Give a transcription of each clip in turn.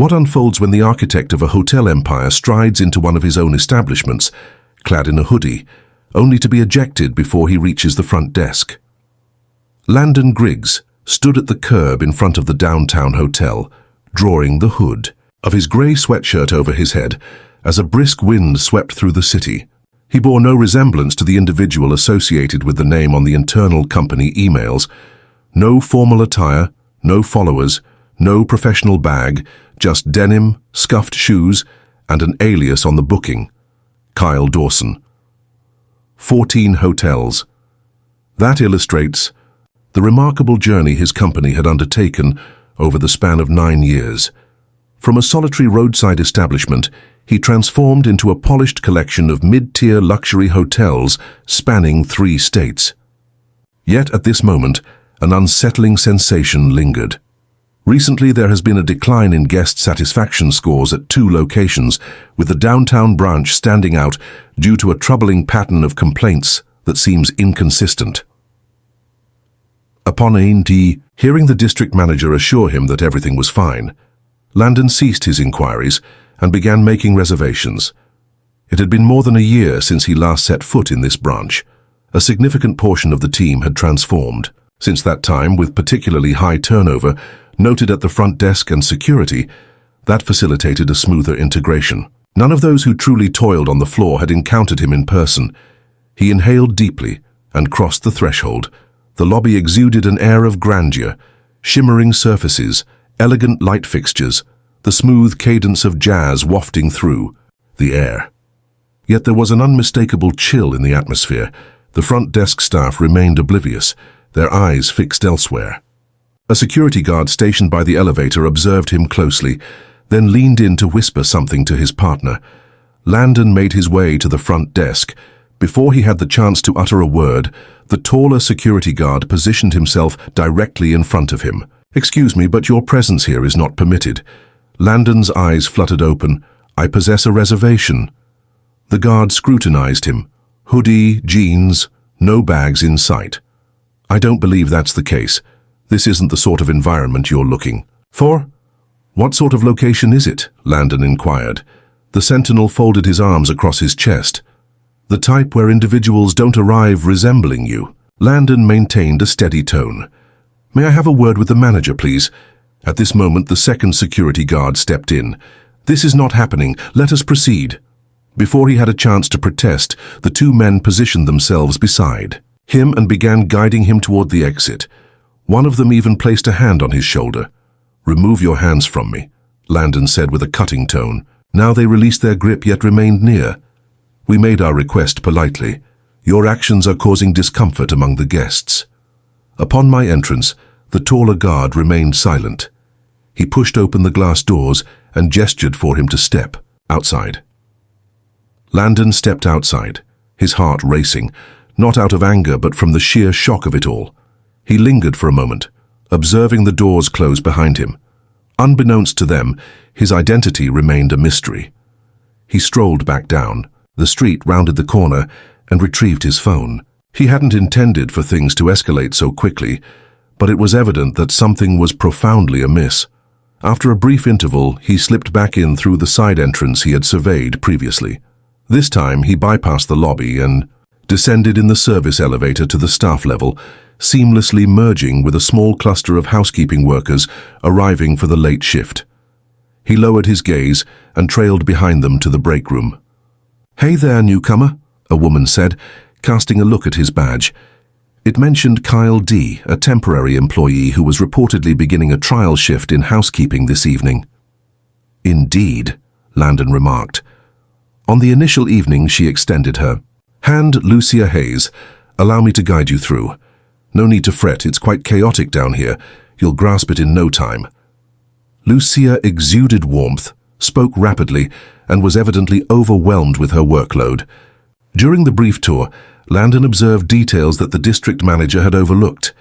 What unfolds when the architect of a hotel empire strides into one of his own establishments, clad in a hoodie, only to be ejected before he reaches the front desk? Landon Griggs stood at the curb in front of the downtown hotel, drawing the hood of his grey sweatshirt over his head as a brisk wind swept through the city. He bore no resemblance to the individual associated with the name on the internal company emails. No formal attire, no followers, no professional bag, just denim, scuffed shoes, and an alias on the booking: Kyle Dawson. 14 hotels. That illustrates the remarkable journey his company had undertaken over the span of 9 years. From a solitary roadside establishment, he transformed into a polished collection of mid-tier luxury hotels spanning 3 states. Yet at this moment, an unsettling sensation lingered. Recently, there has been a decline in guest satisfaction scores at 2 locations, with the downtown branch standing out due to a troubling pattern of complaints that seems inconsistent. Upon hearing the district manager assure him that everything was fine, Landon ceased his inquiries and began making reservations. It had been more than a year since he last set foot in this branch. A significant portion of the team had transformed. Since that time, with particularly high turnover noted at the front desk and security, that facilitated a smoother integration. None of those who truly toiled on the floor had encountered him in person. He inhaled deeply and crossed the threshold. The lobby exuded an air of grandeur: shimmering surfaces, elegant light fixtures, the smooth cadence of jazz wafting through the air. Yet there was an unmistakable chill in the atmosphere. The front desk staff remained oblivious, their eyes fixed elsewhere. A security guard stationed by the elevator observed him closely, then leaned in to whisper something to his partner. Landon made his way to the front desk. Before he had the chance to utter a word, the taller security guard positioned himself directly in front of him. "Excuse me, but your presence here is not permitted." Landon's eyes fluttered open. "I possess a reservation." The guard scrutinized him. Hoodie, jeans, no bags in sight. "I don't believe that's the case. This isn't the sort of environment you're looking for." "What sort of location is it?" Landon inquired. The sentinel folded his arms across his chest. "The type where individuals don't arrive resembling you." Landon maintained a steady tone. "May I have a word with the manager, please?" At this moment, the second security guard stepped in. "This is not happening. Let us proceed." Before he had a chance to protest, the 2 men positioned themselves beside him and began guiding him toward the exit. One of them even placed a hand on his shoulder. "Remove your hands from me," Landon said with a cutting tone. Now they released their grip yet remained near. "We made our request politely. Your actions are causing discomfort among the guests." Upon my entrance, the taller guard remained silent. He pushed open the glass doors and gestured for him to step outside. Landon stepped outside, his heart racing, not out of anger but from the sheer shock of it all. He lingered for a moment, observing the doors close behind him. Unbeknownst to them, his identity remained a mystery. He strolled back down the street, rounded the corner, and retrieved his phone. He hadn't intended for things to escalate so quickly, but it was evident that something was profoundly amiss. After a brief interval, he slipped back in through the side entrance he had surveyed previously. This time, he bypassed the lobby and descended in the service elevator to the staff level, seamlessly merging with a small cluster of housekeeping workers arriving for the late shift. He lowered his gaze and trailed behind them to the break room. "Hey there, newcomer," a woman said, casting a look at his badge. It mentioned Kyle D., a temporary employee who was reportedly beginning a trial shift in housekeeping this evening. "Indeed," Landon remarked. On the initial evening, she extended her hand. "Lucia Hayes, allow me to guide you through. No need to fret, it's quite chaotic down here. You'll grasp it in no time." Lucia exuded warmth, spoke rapidly, and was evidently overwhelmed with her workload. During the brief tour, Landon observed details that the district manager had overlooked.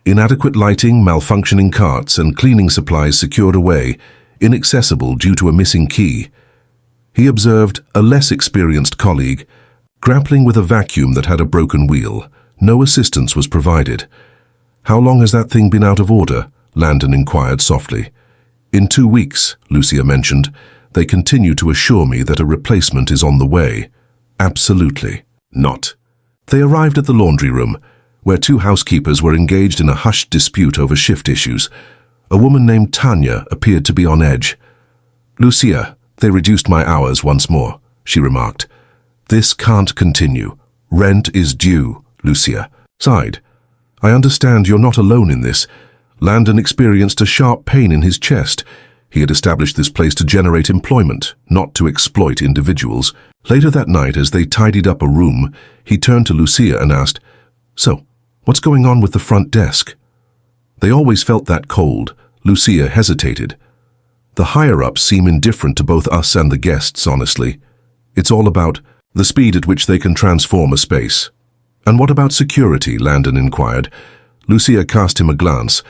Inadequate lighting, malfunctioning carts, and cleaning supplies secured away, inaccessible due to a missing key. He observed a less experienced colleague grappling with a vacuum that had a broken wheel. No assistance was provided. "How long has that thing been out of order?" Landon inquired softly. "In 2 weeks," Lucia mentioned. "They continue to assure me that a replacement is on the way." "Absolutely not." They arrived at the laundry room, where 2 housekeepers were engaged in a hushed dispute over shift issues. A woman named Tanya appeared to be on edge. "Lucia, they reduced my hours once more," she remarked. "This can't continue. Rent is due," Lucia sighed. "I understand you're not alone in this." Landon experienced a sharp pain in his chest. He had established this place to generate employment, not to exploit individuals. Later that night, as they tidied up a room, he turned to Lucia and asked, "So, what's going on with the front desk?" "They always felt that cold." Lucia hesitated. "The higher-ups seem indifferent to both us and the guests, honestly. It's all about the speed at which they can transform a space." "And what about security?" Landon inquired. Lucia cast him a glance.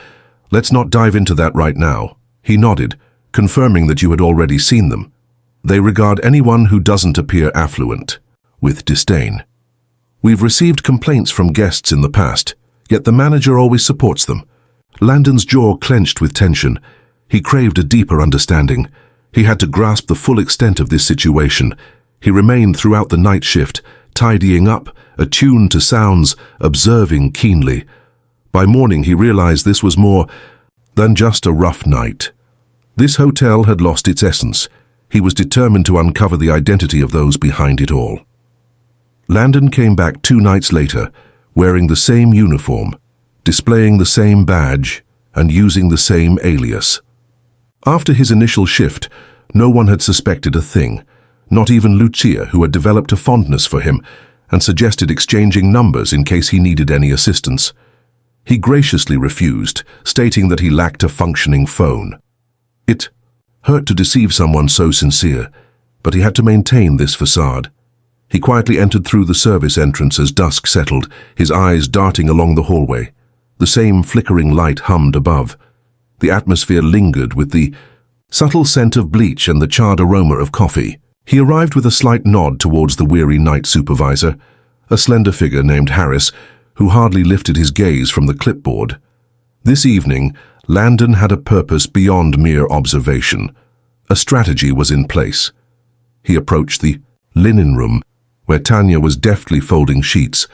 "Let's not dive into that right now." He nodded, confirming that you had already seen them. "They regard anyone who doesn't appear affluent with disdain. We've received complaints from guests in the past, yet the manager always supports them." Landon's jaw clenched with tension. He craved a deeper understanding. He had to grasp the full extent of this situation. He remained throughout the night shift, tidying up, attuned to sounds, observing keenly. By morning he realized this was more than just a rough night. This hotel had lost its essence. He was determined to uncover the identity of those behind it all. Landon came back 2 nights later, wearing the same uniform, displaying the same badge, and using the same alias. After his initial shift, no one had suspected a thing, not even Lucia, who had developed a fondness for him and suggested exchanging numbers in case he needed any assistance. He graciously refused, stating that he lacked a functioning phone. It hurt to deceive someone so sincere, but he had to maintain this facade. He quietly entered through the service entrance as dusk settled, his eyes darting along the hallway. The same flickering light hummed above. The atmosphere lingered with the subtle scent of bleach and the charred aroma of coffee. He arrived with a slight nod towards the weary night supervisor, a slender figure named Harris, who hardly lifted his gaze from the clipboard. This evening, Landon had a purpose beyond mere observation. A strategy was in place. He approached the linen room, where Tanya was deftly folding sheets,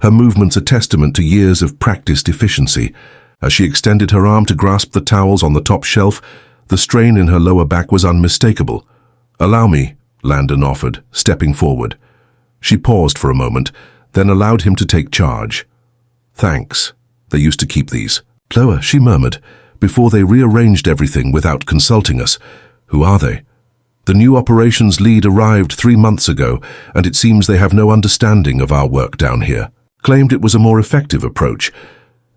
her movements a testament to years of practiced efficiency. As she extended her arm to grasp the towels on the top shelf, the strain in her lower back was unmistakable. "Allow me," Landon offered, stepping forward. She paused for a moment, then allowed him to take charge. "Thanks. They used to keep these." "Lower," she murmured, "before they rearranged everything without consulting us." "Who are they?" "The new operations lead arrived 3 months ago, and it seems they have no understanding of our work down here. Claimed it was a more effective approach.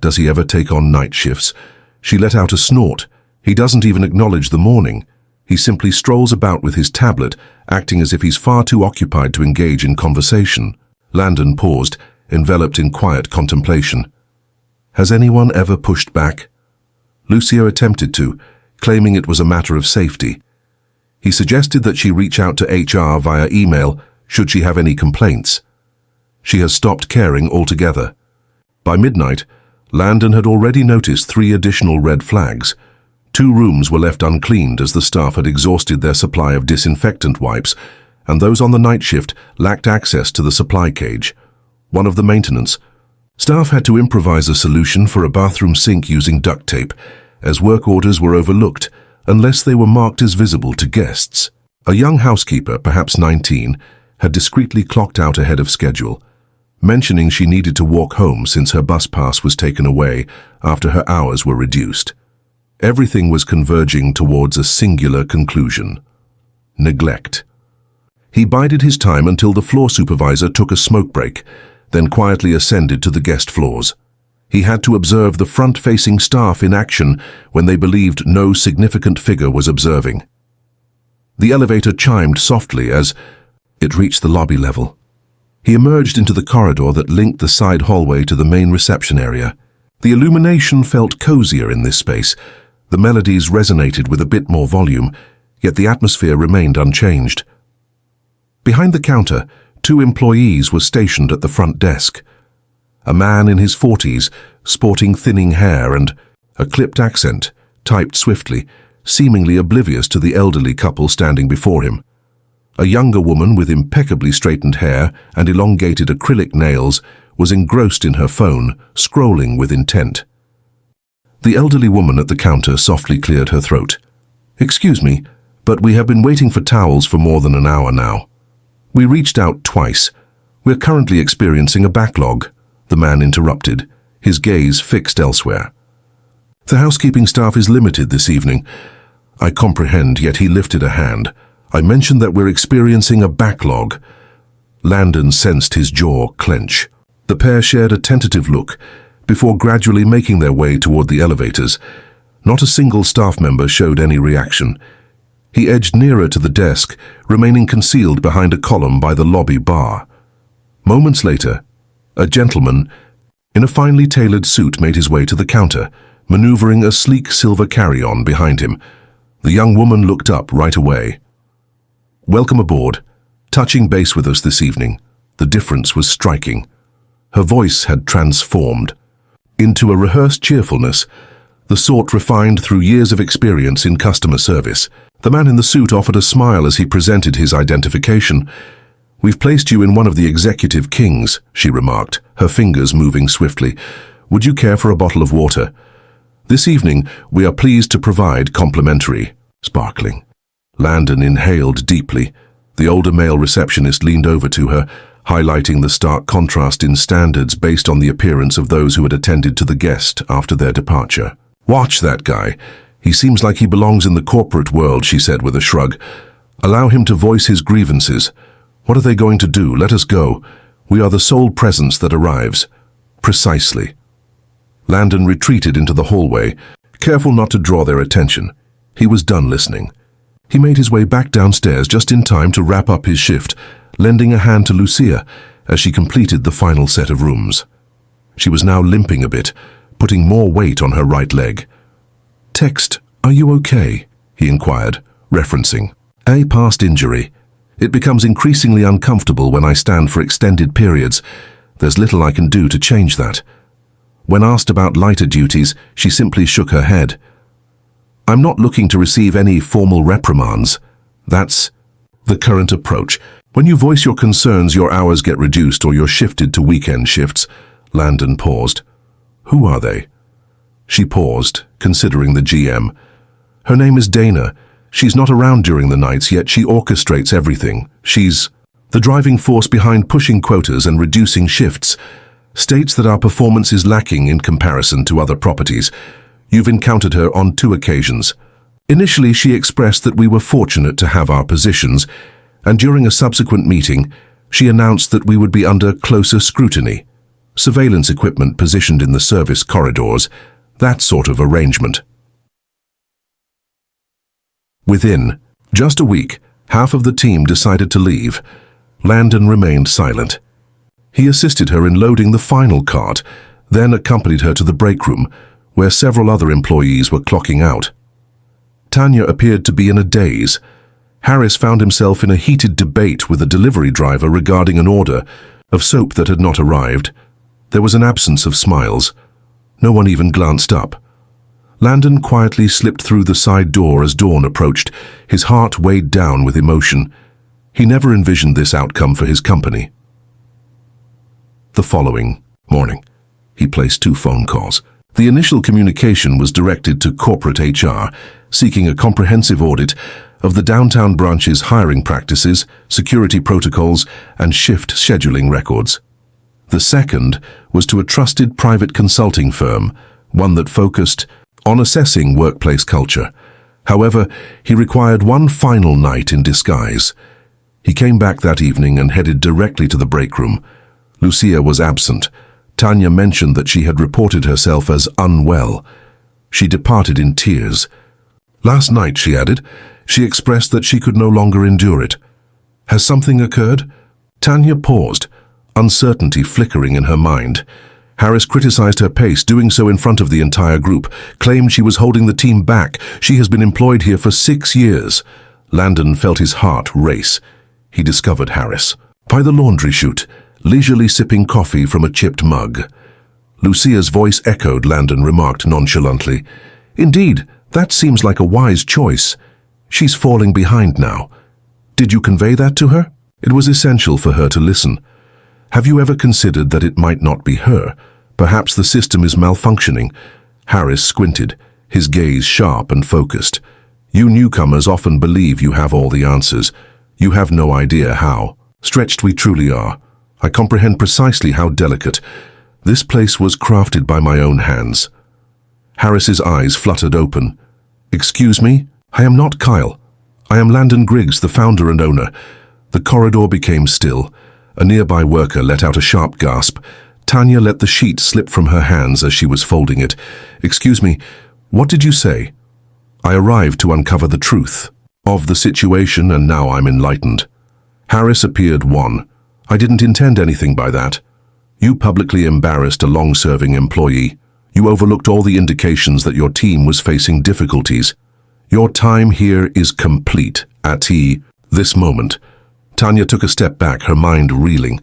Does he ever take on night shifts?" She let out a snort. "He doesn't even acknowledge the morning. He simply strolls about with his tablet, acting as if he's far too occupied to engage in conversation." Landon paused, enveloped in quiet contemplation. "Has anyone ever pushed back?" Lucia attempted to, claiming it was a matter of safety. He suggested that she reach out to HR via email should she have any complaints. She has stopped caring altogether. By midnight, Landon had already noticed 3 additional red flags. 2 rooms were left uncleaned as the staff had exhausted their supply of disinfectant wipes, and those on the night shift lacked access to the supply cage. One of the maintenance staff had to improvise a solution for a bathroom sink using duct tape, as work orders were overlooked unless they were marked as visible to guests. A young housekeeper, perhaps 19, had discreetly clocked out ahead of schedule, mentioning she needed to walk home since her bus pass was taken away after her hours were reduced. Everything was converging towards a singular conclusion: neglect. He bided his time until the floor supervisor took a smoke break, then quietly ascended to the guest floors. He had to observe the front-facing staff in action when they believed no significant figure was observing. The elevator chimed softly as it reached the lobby level. He emerged into the corridor that linked the side hallway to the main reception area. The illumination felt cozier in this space. The melodies resonated with a bit more volume, yet the atmosphere remained unchanged. Behind the counter, 2 employees were stationed at the front desk. A man in his 40s, sporting thinning hair and a clipped accent, typed swiftly, seemingly oblivious to the elderly couple standing before him. A younger woman with impeccably straightened hair and elongated acrylic nails was engrossed in her phone, scrolling with intent. The elderly woman at the counter softly cleared her throat. "Excuse me, but we have been waiting for towels for more than an hour now. We reached out twice. We're currently experiencing a backlog," the man interrupted, his gaze fixed elsewhere. "The housekeeping staff is limited this evening." I comprehend, yet he lifted a hand. "I mentioned that we're experiencing a backlog." Landon sensed his jaw clench. The pair shared a tentative look before gradually making their way toward the elevators. Not a single staff member showed any reaction. He edged nearer to the desk, remaining concealed behind a column by the lobby bar. Moments later, a gentleman in a finely tailored suit made his way to the counter, maneuvering a sleek silver carry-on behind him. The young woman looked up right away. "Welcome aboard. Touching base with us this evening." The difference was striking. Her voice had transformed into a rehearsed cheerfulness, the sort refined through years of experience in customer service. The man in the suit offered a smile as he presented his identification. "We've placed you in one of the executive kings," she remarked, her fingers moving swiftly. "Would you care for a bottle of water? This evening, we are pleased to provide complimentary." Sparkling. Landon inhaled deeply. The older male receptionist leaned over to her, highlighting the stark contrast in standards based on the appearance of those who had attended to the guest after their departure. "Watch that guy. He seems like he belongs in the corporate world," she said with a shrug. "Allow him to voice his grievances. What are they going to do? Let us go. We are the sole presence that arrives." "Precisely." Landon retreated into the hallway, careful not to draw their attention. He was done listening. He made his way back downstairs just in time to wrap up his shift, lending a hand to Lucia as she completed the final set of rooms. She was now limping a bit, putting more weight on her right leg. "Text, are you okay?" he inquired, referencing a past injury. "It becomes increasingly uncomfortable when I stand for extended periods. There's little I can do to change that." When asked about lighter duties, she simply shook her head. "I'm not looking to receive any formal reprimands. That's the current approach. When you voice your concerns, your hours get reduced or you're shifted to weekend shifts." Landon paused. "Who are they?" She paused, considering the GM. "Her name is Dana. She's not around during the nights, yet she orchestrates everything. She's the driving force behind pushing quotas and reducing shifts. States that our performance is lacking in comparison to other properties. You've encountered her on 2 occasions. Initially, she expressed that we were fortunate to have our positions, and during a subsequent meeting, she announced that we would be under closer scrutiny. Surveillance equipment positioned in the service corridors, that sort of arrangement." Within just a week, half of the team decided to leave. Landon remained silent. He assisted her in loading the final cart, then accompanied her to the break room, where several other employees were clocking out. Tanya appeared to be in a daze. Harris found himself in a heated debate with a delivery driver regarding an order of soap that had not arrived. There was an absence of smiles. No one even glanced up. Landon quietly slipped through the side door as dawn approached, his heart weighed down with emotion. He never envisioned this outcome for his company. The following morning, he placed 2 phone calls. The initial communication was directed to corporate HR, seeking a comprehensive audit of the downtown branch's hiring practices, security protocols, and shift scheduling records. The second was to a trusted private consulting firm, one that focused on assessing workplace culture. However, he required one final night in disguise. He came back that evening and headed directly to the break room. Lucia was absent. Tanya mentioned that she had reported herself as unwell. She departed in tears. Last night, she added, she expressed that she could no longer endure it. Has something occurred? Tanya paused, uncertainty flickering in her mind. Harris criticized her pace, doing so in front of the entire group, claimed she was holding the team back. She has been employed here for 6 years. Landon felt his heart race. He discovered Harris by the laundry chute, leisurely sipping coffee from a chipped mug. Lucia's voice echoed, Landon remarked nonchalantly. Indeed, That seems like a wise choice. She's falling behind now. Did you convey that to her? It was essential for her to listen. Have you ever considered that it might not be her? Perhaps the system is malfunctioning. Harris squinted, his gaze sharp and focused. You newcomers often believe you have all the answers. You have no idea how stretched we truly are. I comprehend precisely how delicate. This place was crafted by my own hands. Harris's eyes fluttered open. Excuse me? I am not Kyle. I am Landon Griggs, the founder and owner. The corridor became still. A nearby worker let out a sharp gasp. Tanya let the sheet slip from her hands as she was folding it. Excuse me, what did you say? I arrived to uncover the truth of the situation, and now I'm enlightened. Harris appeared wan. I didn't intend anything by that. You publicly embarrassed a long-serving employee. You overlooked all the indications that your team was facing difficulties. Your time here is complete at this moment. Tanya took a step back, her mind reeling.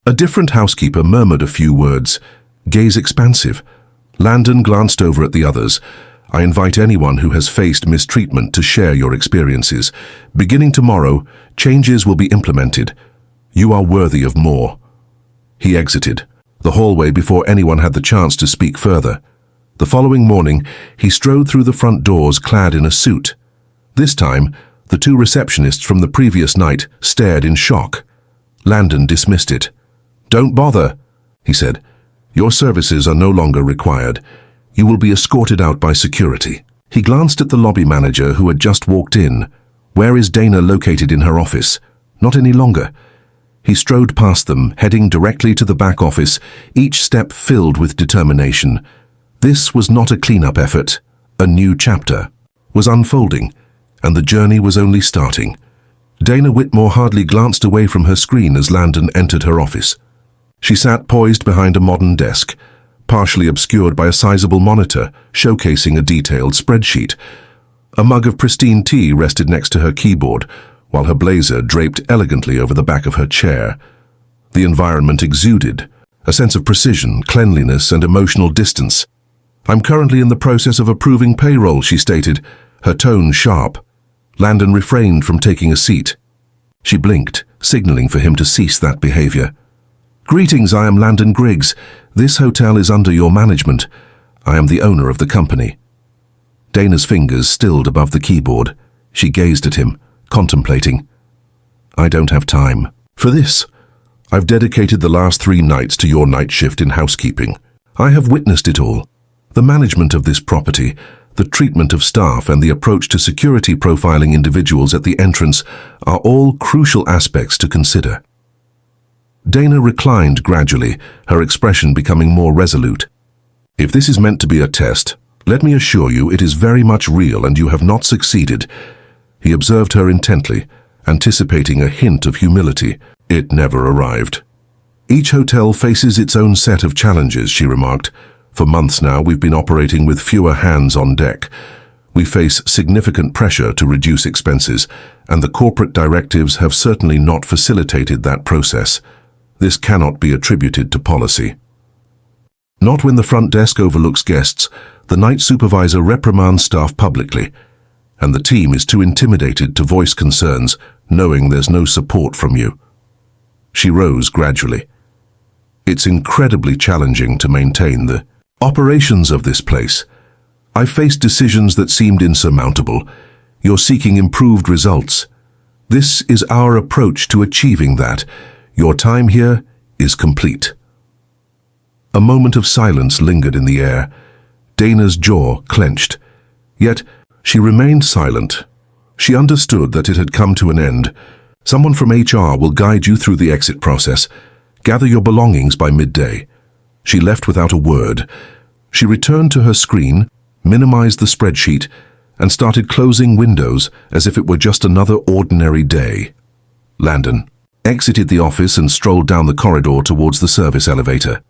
A different housekeeper murmured a few words, gaze expansive. Landon glanced over at the others. I invite anyone who has faced mistreatment to share your experiences. Beginning tomorrow, changes will be implemented. You are worthy of more. He exited the hallway before anyone had the chance to speak further. The following morning, he strode through the front doors clad in a suit. This time, the two receptionists from the previous night stared in shock. Landon dismissed it. Don't bother, he said. Your services are no longer required. You will be escorted out by security. He glanced at the lobby manager who had just walked in. Where is Dana located in her office? Not any longer. He strode past them, heading directly to the back office, each step filled with determination. This was not a cleanup effort. A new chapter was unfolding, and the journey was only starting. Dana Whitmore hardly glanced away from her screen as Landon entered her office. She sat poised behind a modern desk, partially obscured by a sizable monitor showcasing a detailed spreadsheet. A mug of pristine tea rested next to her keyboard, while her blazer draped elegantly over the back of her chair. The environment exuded a sense of precision, cleanliness, and emotional distance. I'm currently in the process of approving payroll, she stated, her tone sharp. Landon refrained from taking a seat. She blinked, signaling for him to cease that behavior. Greetings, I am Landon Griggs. This hotel is under your management. I am the owner of the company. Dana's fingers stilled above the keyboard. She gazed at him, contemplating. I don't have time for this. I've dedicated the last 3 nights to your night shift in housekeeping. I have witnessed it all. The management of this property, the treatment of staff, and the approach to security profiling individuals at the entrance are all crucial aspects to consider. Dana reclined gradually, her expression becoming more resolute. If this is meant to be a test, let me assure you it is very much real and you have not succeeded. He observed her intently, anticipating a hint of humility. It never arrived. Each hotel faces its own set of challenges, she remarked. For months now, we've been operating with fewer hands on deck. We face significant pressure to reduce expenses, and the corporate directives have certainly not facilitated that process. This cannot be attributed to policy. Not when the front desk overlooks guests, the night supervisor reprimands staff publicly, and the team is too intimidated to voice concerns, knowing there's no support from you. She rose gradually. It's incredibly challenging to maintain the operations of this place. I faced decisions that seemed insurmountable. You're seeking improved results. This is our approach to achieving that. Your time here is complete. A moment of silence lingered in the air. Dana's jaw clenched. Yet, she remained silent. She understood that it had come to an end. Someone from HR will guide you through the exit process. Gather your belongings by midday. She left without a word. She returned to her screen, minimized the spreadsheet, and started closing windows as if it were just another ordinary day. Landon exited the office and strolled down the corridor towards the service elevator.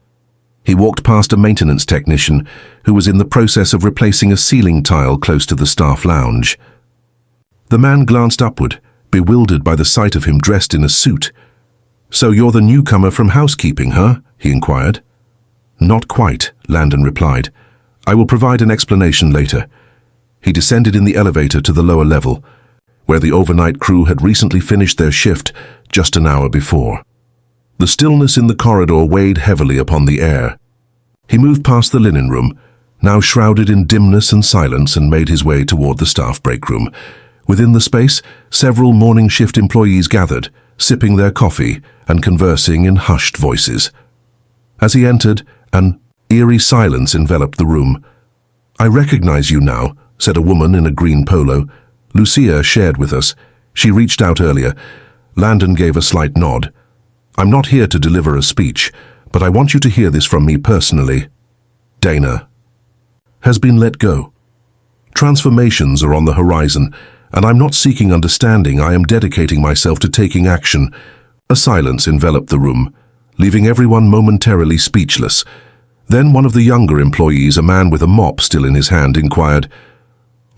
He walked past a maintenance technician who was in the process of replacing a ceiling tile close to the staff lounge. The man glanced upward, bewildered by the sight of him dressed in a suit. So you're the newcomer from housekeeping, huh? He inquired. Not quite, Landon replied. I will provide an explanation later. He descended in the elevator to the lower level, where the overnight crew had recently finished their shift just an hour before. The stillness in the corridor weighed heavily upon the air. He moved past the linen room, now shrouded in dimness and silence, and made his way toward the staff break room. Within the space, several morning shift employees gathered, sipping their coffee and conversing in hushed voices. As he entered, an eerie silence enveloped the room. "I recognize you now," said a woman in a green polo. "Lucia shared with us. She reached out earlier." Landon gave a slight nod. "I'm not here to deliver a speech, but I want you to hear this from me personally. Dana has been let go. Transformations are on the horizon, and I'm not seeking understanding. I am dedicating myself to taking action." A silence enveloped the room, leaving everyone momentarily speechless. Then one of the younger employees, a man with a mop still in his hand, inquired,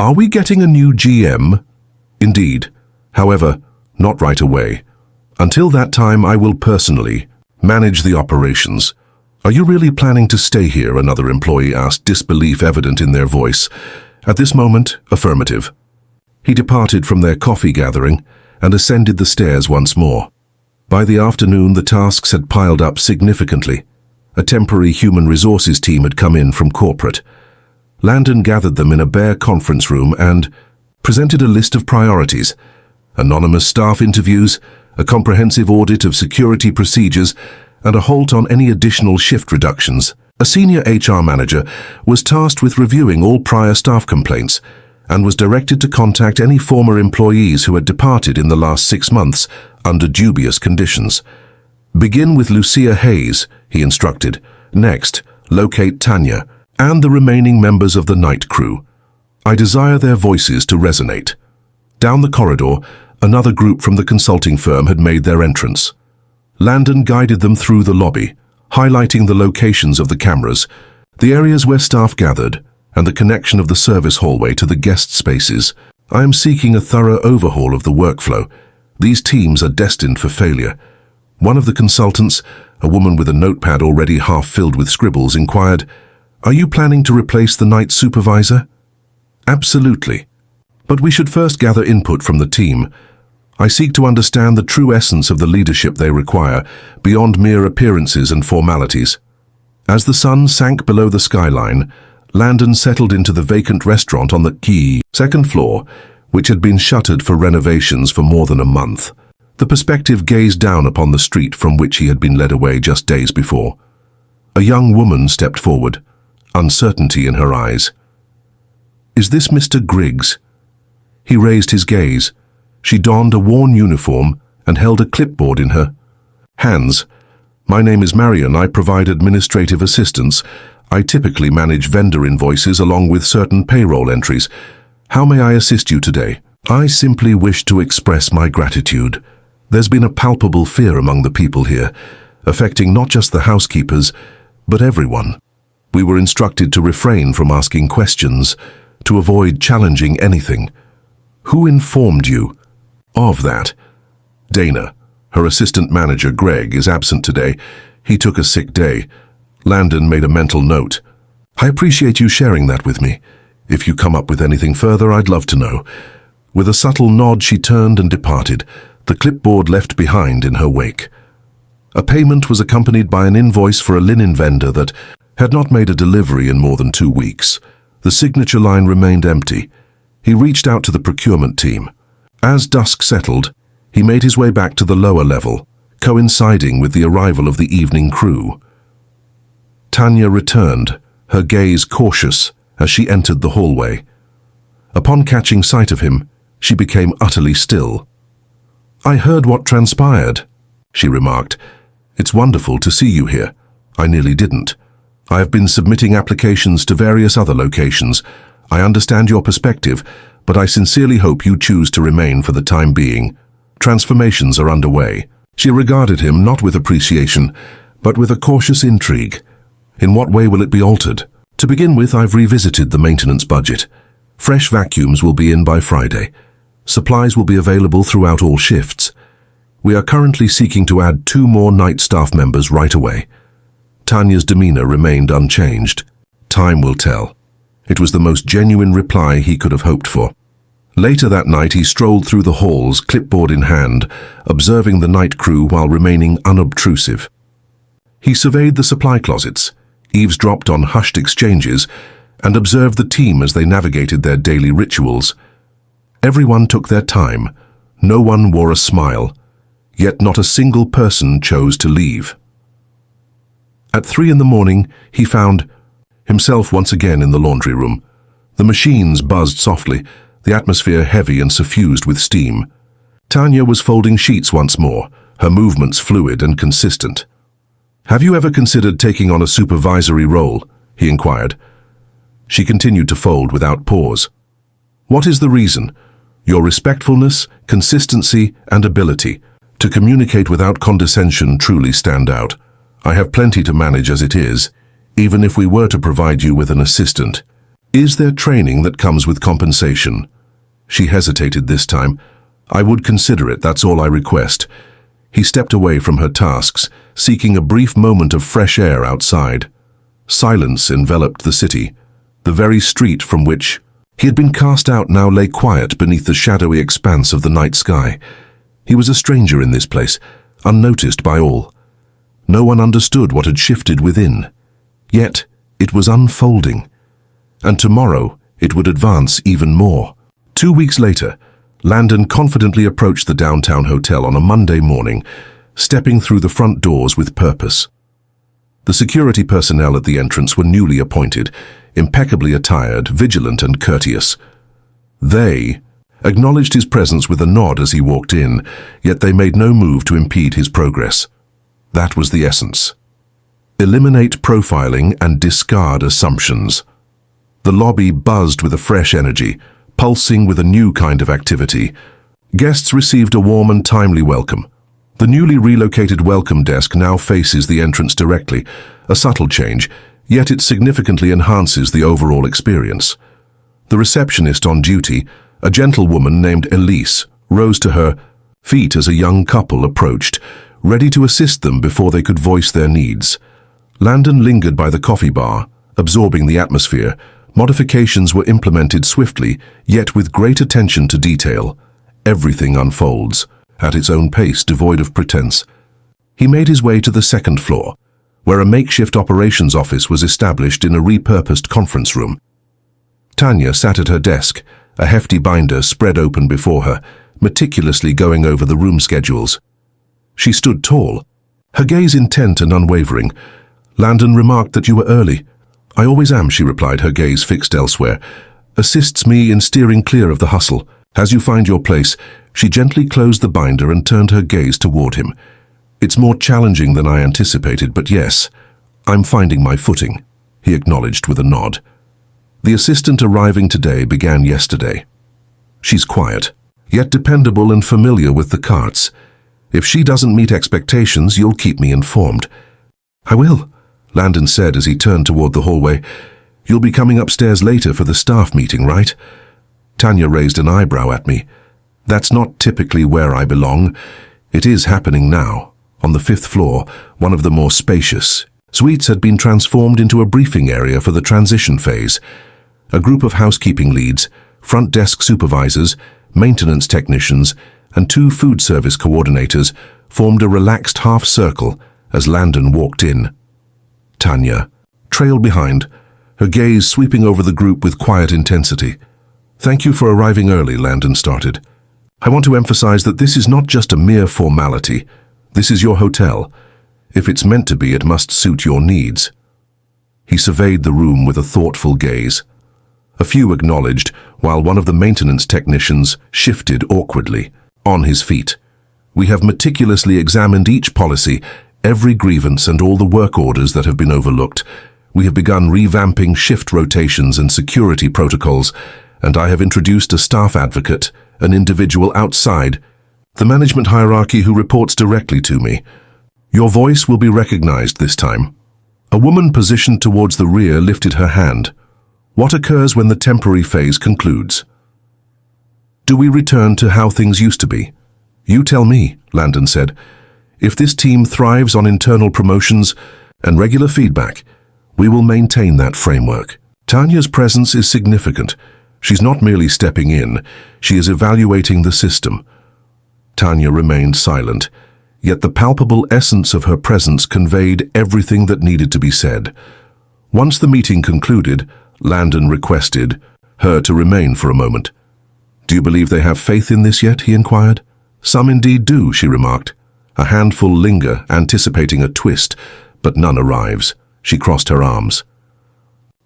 "Are we getting a new GM?" "Indeed. However, not right away. Until that time, I will personally manage the operations." "Are you really planning to stay here?" another employee asked, disbelief evident in their voice. At this moment, affirmative. He departed from their coffee gathering and ascended the stairs once more. By the afternoon, the tasks had piled up significantly. A temporary human resources team had come in from corporate. Landon gathered them in a bare conference room and presented a list of priorities: anonymous staff interviews, a comprehensive audit of security procedures, and a halt on any additional shift reductions. A senior HR manager was tasked with reviewing all prior staff complaints and was directed to contact any former employees who had departed in the last 6 months under dubious conditions. "Begin with Lucia Hayes," he instructed. "Next, locate Tanya and the remaining members of the night crew. I desire their voices to resonate." Down the corridor, another group from the consulting firm had made their entrance. Landon guided them through the lobby, highlighting the locations of the cameras, the areas where staff gathered, and the connection of the service hallway to the guest spaces. "I am seeking a thorough overhaul of the workflow. These teams are destined for failure." One of the consultants, a woman with a notepad already half filled with scribbles, inquired, "Are you planning to replace the night supervisor?" "Absolutely. But we should first gather input from the team. I seek to understand the true essence of the leadership they require, beyond mere appearances and formalities." As the sun sank below the skyline, Landon settled into the vacant restaurant on the second floor, which had been shuttered for renovations for more than a month. The perspective gazed down upon the street from which he had been led away just days before. A young woman stepped forward, uncertainty in her eyes. "Is this Mr. Griggs?" He raised his gaze. She donned a worn uniform and held a clipboard in her hands. "My name is Marion. I provide administrative assistance. I typically manage vendor invoices along with certain payroll entries. How may I assist you today?" "I simply wish to express my gratitude. There's been a palpable fear among the people here, affecting not just the housekeepers, but everyone. We were instructed to refrain from asking questions, to avoid challenging anything." "Who informed you of that?" "Dana. Her assistant manager, Greg, is absent today. He took a sick day." Landon made a mental note. "I appreciate you sharing that with me. If you come up with anything further, I'd love to know." With a subtle nod, she turned and departed, the clipboard left behind in her wake. A payment was accompanied by an invoice for a linen vendor that had not made a delivery in more than 2 weeks. The signature line remained empty. He reached out to the procurement team. As dusk settled, he made his way back to the lower level, coinciding with the arrival of the evening crew. Tanya returned, her gaze cautious as she entered the hallway. Upon catching sight of him, she became utterly still. "I heard what transpired," she remarked. "It's wonderful to see you here. I nearly didn't. I have been submitting applications to various other locations. I understand your perspective, but I sincerely hope you choose to remain for the time being. Transformations are underway." She regarded him not with appreciation, but with a cautious intrigue. "In what way will it be altered?" "To begin with, I've revisited the maintenance budget. Fresh vacuums will be in by Friday. Supplies will be available throughout all shifts. We are currently seeking to add 2 more night staff members right away." Tanya's demeanor remained unchanged. "Time will tell." It was the most genuine reply he could have hoped for. Later that night he strolled through the halls, clipboard in hand, observing the night crew while remaining unobtrusive. He surveyed the supply closets, eavesdropped on hushed exchanges, and observed the team as they navigated their daily rituals. Everyone took their time. No one wore a smile, yet not a single person chose to leave. At 3 in the morning, he found himself once again in the laundry room. The machines buzzed softly, the atmosphere heavy and suffused with steam. Tanya was folding sheets once more, her movements fluid and consistent. "Have you ever considered taking on a supervisory role?" he inquired. She continued to fold without pause. "What is the reason?" "Your respectfulness, consistency, and ability to communicate without condescension truly stand out. I have plenty to manage as it is, even if we were to provide you with an assistant. Is there training that comes with compensation?" She hesitated this time. "I would consider it, that's all I request." He stepped away from her tasks, seeking a brief moment of fresh air outside. Silence enveloped the city. The very street from which he had been cast out now lay quiet beneath the shadowy expanse of the night sky. He was a stranger in this place, unnoticed by all. No one understood what had shifted within. Yet it was unfolding. And tomorrow it would advance even more. 2 weeks later, Landon confidently approached the downtown hotel on a Monday morning, stepping through the front doors with purpose. The security personnel at the entrance were newly appointed, impeccably attired, vigilant and courteous. They acknowledged his presence with a nod as he walked in, yet they made no move to impede his progress. That was the essence. Eliminate profiling and discard assumptions. The lobby buzzed with a fresh energy, pulsing with a new kind of activity. Guests received a warm and timely welcome. The newly relocated welcome desk now faces the entrance directly, a subtle change, yet it significantly enhances the overall experience. The receptionist on duty, a gentlewoman named Elise, rose to her feet as a young couple approached, ready to assist them before they could voice their needs. Landon lingered by the coffee bar, absorbing the atmosphere. Modifications were implemented swiftly, yet with great attention to detail. Everything unfolds, at its own pace, devoid of pretense. He made his way to the second floor, where a makeshift operations office was established in a repurposed conference room. Tanya sat at her desk, a hefty binder spread open before her, meticulously going over the room schedules. She stood tall, her gaze intent and unwavering. "Landon remarked that you were early." "I always am," she replied, her gaze fixed elsewhere. "Assists me in steering clear of the hustle. As you find your place," she gently closed the binder and turned her gaze toward him. "It's more challenging than I anticipated, but yes, I'm finding my footing," he acknowledged with a nod. "The assistant arriving today began yesterday. She's quiet, yet dependable and familiar with the carts. If she doesn't meet expectations, you'll keep me informed." "I will," Landon said as he turned toward the hallway. "You'll be coming upstairs later for the staff meeting, right?" Tanya raised an eyebrow at me. "That's not typically where I belong. It is happening now. On the 5th floor, one of the more spacious suites had been transformed into a briefing area for the transition phase. A group of housekeeping leads, front desk supervisors, maintenance technicians, and 2 food service coordinators formed a relaxed half-circle as Landon walked in. Tanya trailed behind, her gaze sweeping over the group with quiet intensity. "Thank you for arriving early," Landon started. "I want to emphasize that this is not just a mere formality. This is your hotel. If it's meant to be, it must suit your needs." He surveyed the room with a thoughtful gaze. A few acknowledged, while one of the maintenance technicians shifted awkwardly, on his feet. "We have meticulously examined each policy, every grievance and all the work orders that have been overlooked. We have begun revamping shift rotations and security protocols, and I have introduced a staff advocate, an individual outside the management hierarchy who reports directly to me. Your voice will be recognized this time." A woman positioned towards the rear lifted her hand. "What occurs when the temporary phase concludes? Do we return to how things used to be?" "You tell me," Landon said. "If this team thrives on internal promotions and regular feedback, we will maintain that framework." Tanya's presence is significant. She's not merely stepping in, she is evaluating the system. Tanya remained silent, yet the palpable essence of her presence conveyed everything that needed to be said. Once the meeting concluded, Landon requested her to remain for a moment. "Do you believe they have faith in this yet?" he inquired. "Some indeed do," she remarked. A handful linger, anticipating a twist, but none arrives. She crossed her arms.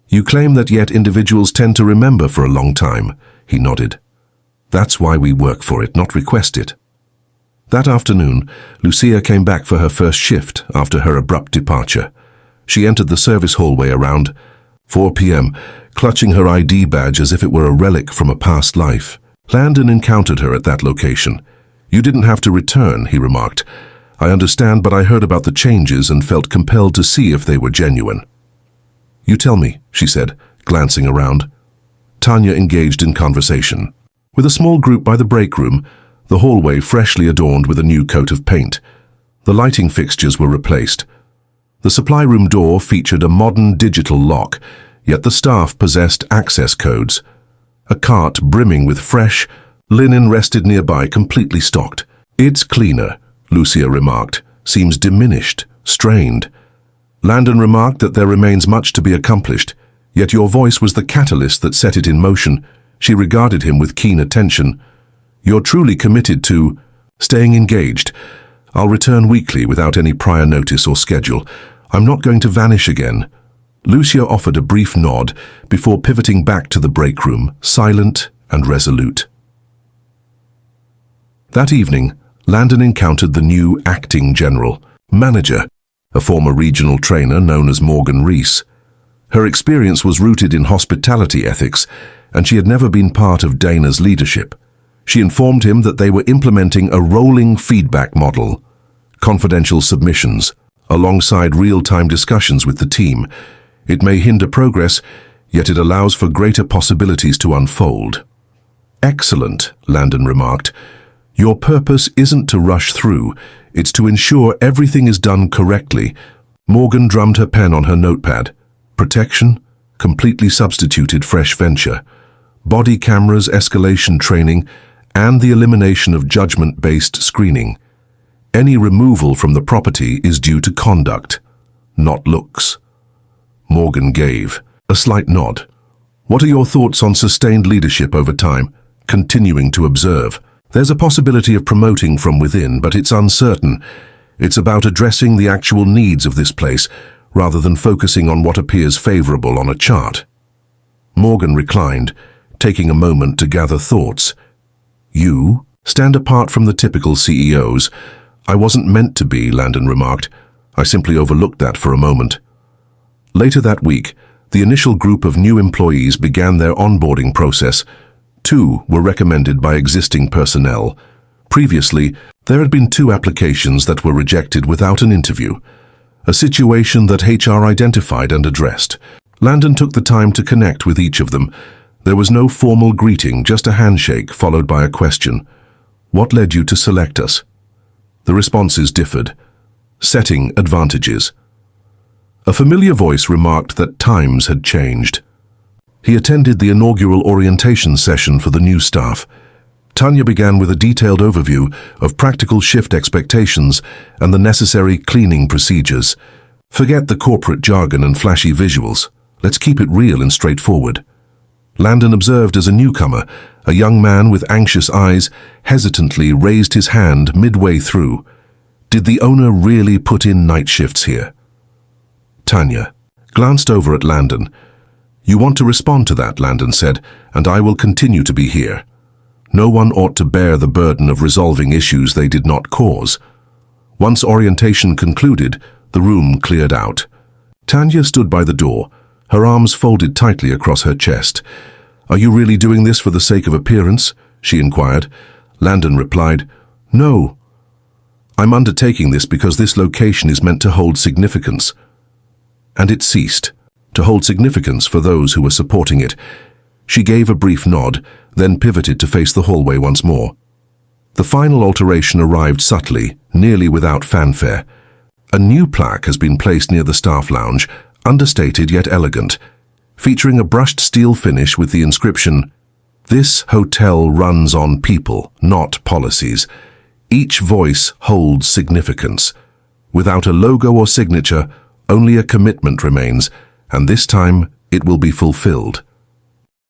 "You claim that yet individuals tend to remember for a long time," he nodded. "That's why we work for it, not request it." That afternoon, Lucia came back for her first shift after her abrupt departure. She entered the service hallway around 4 p.m., clutching her ID badge as if it were a relic from a past life. Landon encountered her at that location. "You didn't have to return," he remarked. "I understand, but I heard about the changes and felt compelled to see if they were genuine." "You tell me," she said, glancing around. Tanya engaged in conversation. With a small group by the break room, the hallway freshly adorned with a new coat of paint. The lighting fixtures were replaced. The supply room door featured a modern digital lock, yet the staff possessed access codes. A cart brimming with fresh linen rested nearby, completely stocked. "It's cleaner," Lucia remarked. "Seems diminished, strained." Landon remarked that there remains much to be accomplished, yet your voice was the catalyst that set it in motion. She regarded him with keen attention. "You're truly committed to staying engaged. I'll return weekly without any prior notice or schedule. I'm not going to vanish again." Lucia offered a brief nod before pivoting back to the break room, silent and resolute. That evening, Landon encountered the new acting general manager, a former regional trainer known as Morgan Reese. Her experience was rooted in hospitality ethics, and she had never been part of Dana's leadership. She informed him that they were implementing a rolling feedback model, confidential submissions, alongside real-time discussions with the team. It may hinder progress, yet it allows for greater possibilities to unfold. "Excellent," Landon remarked. "Your purpose isn't to rush through, it's to ensure everything is done correctly." Morgan drummed her pen on her notepad. "Protection, completely substituted fresh venture. Body cameras, escalation training, and the elimination of judgment-based screening. Any removal from the property is due to conduct, not looks." Morgan gave a slight nod. "What are your thoughts on sustained leadership over time?" Continuing to observe. "There's a possibility of promoting from within, but it's uncertain. It's about addressing the actual needs of this place, rather than focusing on what appears favorable on a chart." Morgan reclined, taking a moment to gather thoughts. "You stand apart from the typical CEOs. I wasn't meant to be," Landon remarked. "I simply overlooked that for a moment." Later that week, the initial group of new employees began their onboarding process. 2 were recommended by existing personnel. Previously, there had been 2 applications that were rejected without an interview, a situation that HR identified and addressed. Landon took the time to connect with each of them. There was no formal greeting, just a handshake followed by a question. "What led you to select us?" The responses differed. Setting advantages. A familiar voice remarked that times had changed. He attended the inaugural orientation session for the new staff. Tanya began with a detailed overview of practical shift expectations and the necessary cleaning procedures. "Forget the corporate jargon and flashy visuals. Let's keep it real and straightforward." Landon observed as a newcomer, a young man with anxious eyes hesitantly raised his hand midway through. Did the owner really put in night shifts here? Tanya glanced over at Landon. "You want to respond to that," Landon said, "and I will continue to be here. No one ought to bear the burden of resolving issues they did not cause." Once orientation concluded, the room cleared out. Tanya stood by the door, her arms folded tightly across her chest. "Are you really doing this for the sake of appearance?" she inquired. Landon replied, "No. I'm undertaking this because this location is meant to hold significance." And it ceased, to hold significance for those who were supporting it. She gave a brief nod, then pivoted to face the hallway once more. The final alteration arrived subtly, nearly without fanfare. A new plaque has been placed near the staff lounge, understated yet elegant. featuring a brushed steel finish with the inscription, "This hotel runs on people, not policies. Each voice holds significance. Without a logo or signature, only a commitment remains, and this time it will be fulfilled."